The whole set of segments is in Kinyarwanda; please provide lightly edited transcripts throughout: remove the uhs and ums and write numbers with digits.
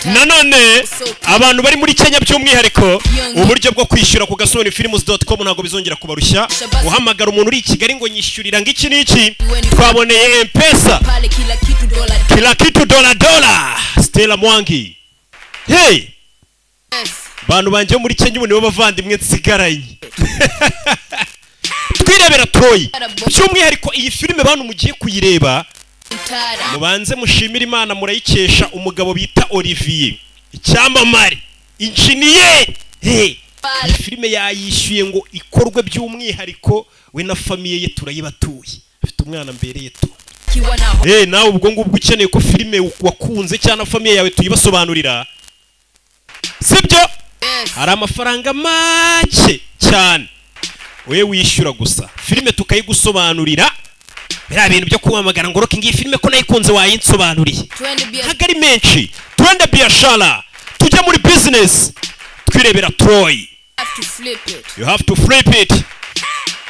nanone abantu bari muri Kenya by'umwihariko uburyo bwo kwishyura ku gasobanifilms.com ntago bizongera kubarushya uhamagara umuntu uri i Kigali ngo nyishyurira ngiki niki twaboneye M-Pesa kila kitu dola Stella Mwangi. Hey bantu banje muri Kenya ubu nibo bavandimwe nsigaranye twirebera Troy by'umwihariko iyi filime bantu mugiye kuyireba mubanze mushimira Imana murayikesha umugabo bita Olivier icyamamare engineer. Hey iyi filime yayishyuye ngo ikorwe by'umwihariko we na famiye ye turayibatuye afite umwana mbereye tu. Nawe ubwo ngubwo ukeneye ko filime wakunze cyane famiye yawe tuyibasobanurira sibyo hari amafaranga make cyane we wishyura gusa filime tukayigusobanurira bira bintu byo kuhamagara ngo roki ngiye filime ko nayikunze wayinsobanuriye hagari menshi twende biashara tujya muri business twirebera Troy. You have to flip it.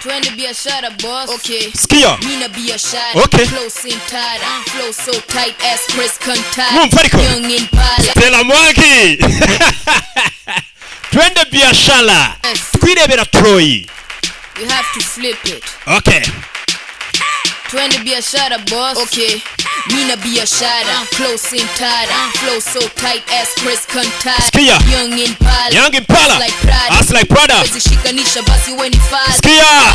Twende biashara boss. Okay. Skia. Mina biashara. Okay. Close in tight. Flow so tight as Chris contact. Mumfariko. Young in pala. Stella Mwangi. Twende biashara. Twirebera Troy. You have to flip it. Okay. Twende biashara boss. Okay. Mina biashara. Close in tight. Flow so tight as Chris contact. Skia. Young in pala. Young in pala. As like Prada. Shikanisha basi when it fala. Skia.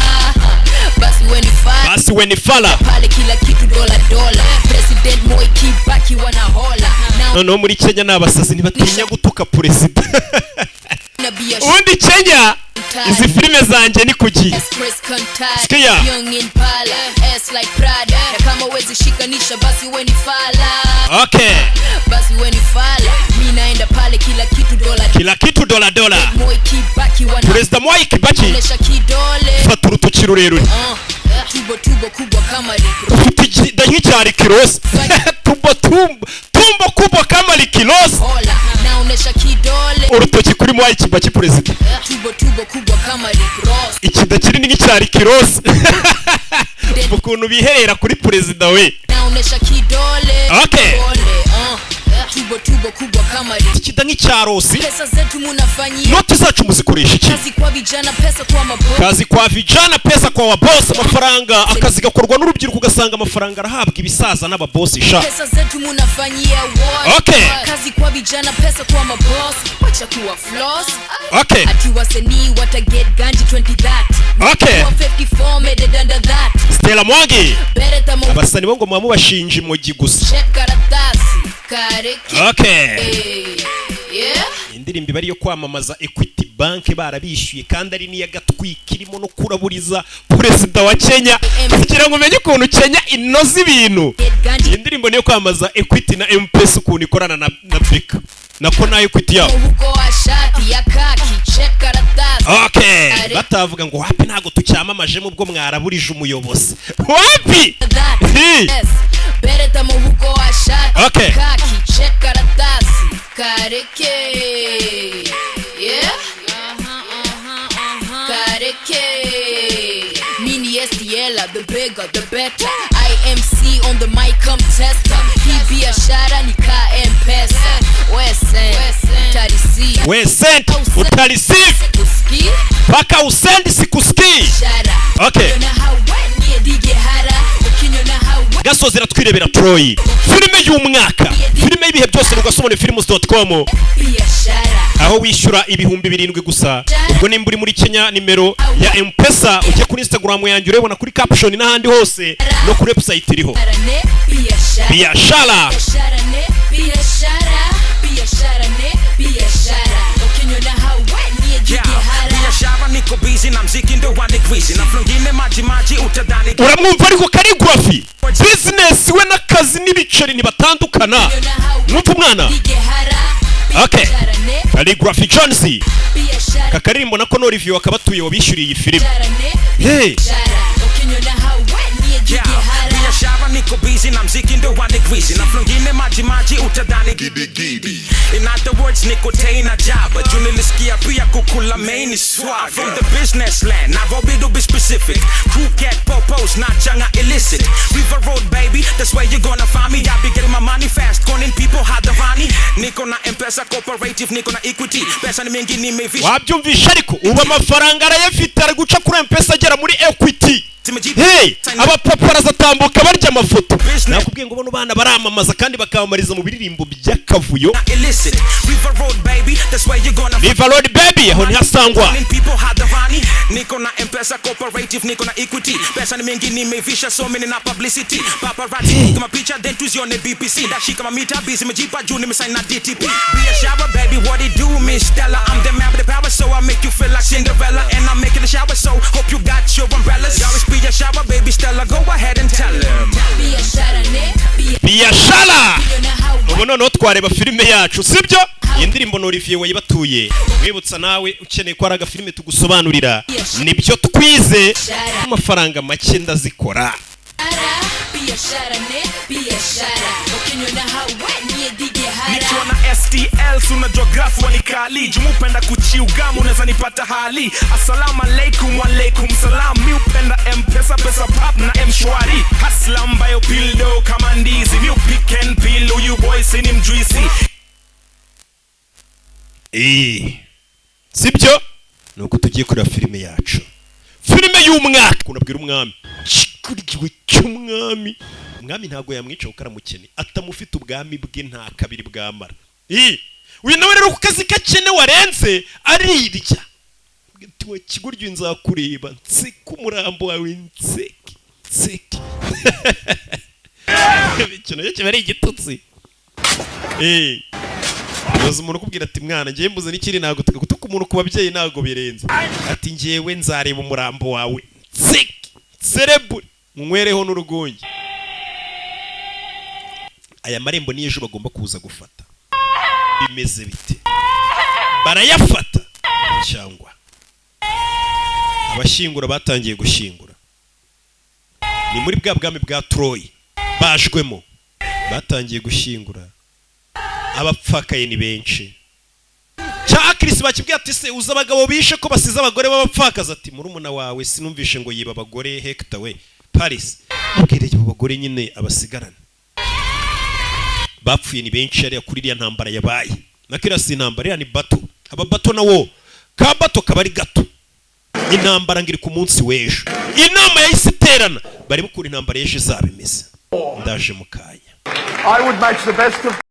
Basi when it fala. Basi when it fala. Pale kila kitu dola. President Moi Kibaki wana hola. No muri Kenya nabasazi ntibatinya gutuka president. Undi Kenya izi filime zanje ni kugi. Skia. Young in pala. S like Prada. Kama wezi shikanisha basi when it fala. Okay. Basi when it fala. Mimi naenda pale kila kitu dola. Kila kitu dola. Moi Kibaki wana. President Moi Kibaki. Onesha kidole. Fata urutoki rurerure. Tubo kubwa kama likro. Ufite dahicyari kirosi. Tumbo kubwa kama likilosi. Hola. Naonesha kidole. Urutoki kuri Moi Kibaki president. Tubo kubwa kama likro. Ikida kinini nk'icyari kirosi. Ukuntu biherera kuri president we. Naonesha kidole. Okay. Tubo kubwa kama likro. Ikida nk'icyarosi. Pesa zetu munafanyia. Noti zacu muzikoresha iki? Kazi kwa vijana pesa kwa maboss. Kazi kwa vijana pesa kwa waboss amafaranga akazi gakorwa n'urubyiruko ugasanga amafaranga arahabwa ibisaza n'ababoss sha. Pesa zetu munafanyia what? Okay. Kazi kwa vijana pesa kwa maboss. Wacha kuwa floss. Okay. Ati wasanii wata get ganji 20 that. Okay. 54 made it under that. Stella Mwangi. Bereta mo. Abasani bongo mwamu bashinje mogi gusa. Check karatasi. Kareke. Okay. Yeah. Indirimbo bari yo kwamamaza Equity Bank barabishyuye kandi ari niya gatwikirimo no kuraburiza president wa Kenya kugira ngo umenye ukuntu Kenya inoze ibintu. Indirimbo niyo kwamamaza Equity na M-Pesa ukuntu ikorana na Beka nako na Equity yao. Okay. Batavuga ngo wapi ntago tucyamamaje mu bwo mwaraburije umuyobozi. Wapi? Bereta mu huko wa shati. Okay. Kaki check karatasi. Kareke. Yeah. Kareke. Mini SDL, the bigger, the better. IMC on the mic, come tester. He be a shara ni ka M-Pesa. Wesent utalisi. Paka usendi sikuski. Okay. Gasozi ratwirebera Troy. Filime y'umwaka. Filime y'ibihe byose Agasobanifilms.com. Aho wishyura ibihumbi 7 gusa. Ubwo nimba uri muri Kenya nimero ya M-Pesa ujye kuri Instagram yanjye urebona kuri caption n'ahandi hose no kuri website iriho. Biashara. Uramwumva ariko Calligraphy business we n'akazi n'ibiceri nibatandukana mwumva umwana. Okay. Calligraphy Jonesy kakarimbo nako no review akabatuye wabishyuriye iyi filime. Hey. niko busy na mziki ndo wanigwizi na flongine maji utadhani gidi. In other words niko tena jaba juu nilisikia pia kukula main is swag. From the business land Nairobi to be specific, crew get popos not changa illicit. River Road baby, that's where you gonna find me. I be getting my money fast, calling people hadharani. Niko na M-Pesa cooperative, niko na equity. Pesa ni mingi nimevisha. Wabyumvisha ariko uba amafaranga arayafite ari guca kuri M-Pesa agera muri equity. Hey, abapaparaza tambuka barya amafoto. Nakubwiye ngo bano bana baramamaza kandi bakamamariza mu biririmbo by'akavuyo. River Road baby, aho ntihasangwa. Niko na M-Pesa cooperative, niko na equity. Pesa ni mingi nimevisha so many na publicity. Paparazzi kama picha then tuzione BBC. Dashi kama mita busy mejipa juu nimesign na DTP. Be a shower baby, what it do Miss Stella? I'm the man with the power so I make you feel like Cinderella. And I'm making the shower so hope you got your umbrellas. Be a shower baby Stella, go ahead and tell him. Biashara. Ubu noneho twareba filime yacu sibyo? Iyi ndirimbo Olivier wayibatuye. Wibutsa nawe ukeneye ko araga filime tugusobanurira. Nibyo twize amafaranga make ndazikora. Nikiwa na STL suna geography wanikali jumupenda kuchiugamu unaweza nipata hali. Assalamu alaikum walaikum salam. Mi upenda M-Pesa pesa pap na M-Shwari. Hasla mbayo pildo kama ndizi. Mi upick and peel uyu boy sini mjuisi. Sibyo? Nuko tugiye kuri filime yacu. Filime y'umwaka. Kunabwira umwami. Chikurikiwe cy'umwami. Umwami ntago yamwica ukaramukene. Atamufite ubwami bwe nta kabiri bwamara. Uyu nawe rero kukazi kacene warenze arirya. Tiwe kiguryo nzakureba nseka umurambo wawe nseki. Bikino cyo bari igitutsi. Yoza umuntu kubwira ati mwana ngiye mbuze n'ikiri nago gutuka umuntu kubabyeyi nago birenze. Ati ngiyewe nzareba umurambo wawe nseki. Cerebure mwereho n'urugongi. Aya marembo ni ejo bagomba kuza gufata. Bimeze bite? Barayafata cyangwa abashingura batangiye gushingura. Ni muri bwa bwami bwa Troy bajwemo batangiye gushingura. Abapfakaye ni benshi. Chakris bakibwiye ati se uza abagabo bishe ko basize abagore b'abapfakaza ati murumuna wawe sinumvishe ngo yiba abagore Hector we Paris. Ubwire abo bagore nyine abasigarana. Bapfuye ni benshi ari kuri iriya ntambara yabaye. Nakira si intambara ni bato. Aba bato nawo ka bato kabari gato. Intambara ngiri ku munsi w'ejo. Inama yahise iterana bari bukura intambara y'ejo izabimeze. Ndaje mukanya. I would match the best of